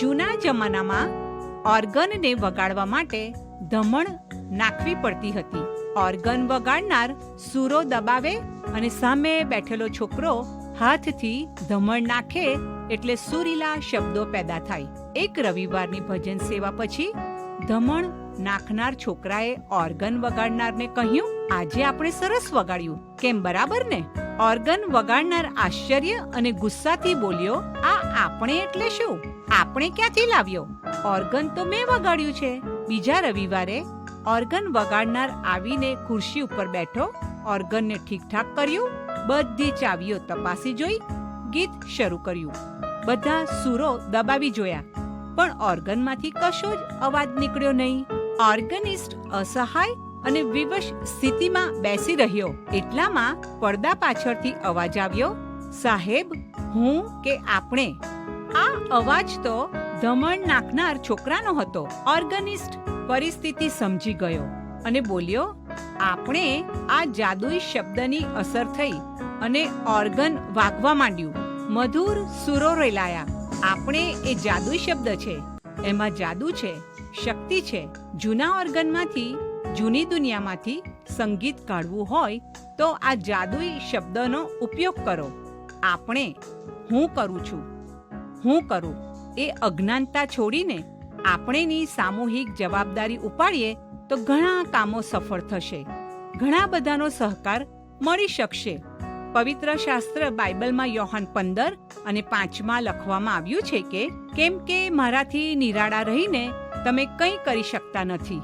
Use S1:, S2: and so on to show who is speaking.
S1: જૂના જમાનામાં ઓર્ગનને વગાડવા માટે ધમણ નાખવી પડતી હતી. ઓર્ગન વગાડનાર સૂરો દબાવે અને સામે બેઠેલો છોકરો હાથથી ધમણ નાખે એટલે સુરીલા શબ્દો પેદા થાય. એક રવિવારની ભજન સેવા પછી ધમણ નાખનાર છોકરાએ ઓર્ગન વગાડનારને કહ્યું, આજે આપણે સરસ વગાડ્યું. કેમ, બરાબર ને? ઓર્ગન વગાડનાર આશ્ચર્ય અને ગુસ્સાથી બોલ્યો, આ આપણે એટલે શું? આપણે ક્યાંથી લાવ્યો? ઓર્ગન તો મેં વગાડ્યું છે. બીજા રવિવારે ઓર્ગન વગાડનાર આવીને ખુરશી ઉપર બેઠો, ઓર્ગનને ઠીકઠાક કર્યું, બધી ચાવીઓ તપાસી જોઈ, ગીત શરૂ કર્યું. બધા સૂરો દબાવી જોયા, પણ ઓર્ગનમાંથી કશો જ અવાજ નીકળ્યો નહીં. ઓર્ગનિસ્ટ અસહાય અને વિવશ સ્થિતિમાં બેસી રહ્યો. એટલામાં પડદા પાછળથી અવાજ આવ્યો, સાહેબ, હું કે આપણે? આ અવાજ તો ધમણ નાખનાર છોકરાનો હતો. ઓર્ગનિસ્ટ પરિસ્થિતિ સમજી ગયો અને બોલ્યો, આપણે આ જાદુઈ શબ્દની અસર થઈ અને ઓર્ગન વાગવા માંડ્યું. મધુર સૂરો રેલાયા. આપણે એ જાદુઈ શબ્દ છે. એમાં જાદુ છે, શક્તિ છે. જૂના ઓર્ગનમાંથી, જૂની દુનિયામાંથી સંગીત કાઢવું હોય તો આ જાદુઈ શબ્દનો ઉપયોગ કરો. આપણે, હું કરું છું, હું કરું, એ અજ્ઞાનતા છોડીને આપણેની સામૂહિક જવાબદારી ઉપાડીએ તો ઘણા કામો સફળ થશે. ઘણા બધાનો સહકાર મળી શકશે. પવિત્ર શાસ્ત્ર બાઇબલમાં યોહાન 15 અને 5 લખવામાં આવ્યું છે કે, કેમ કે મારાથી નિરાળા રહીને તમે કંઈ કરી શકતા નથી.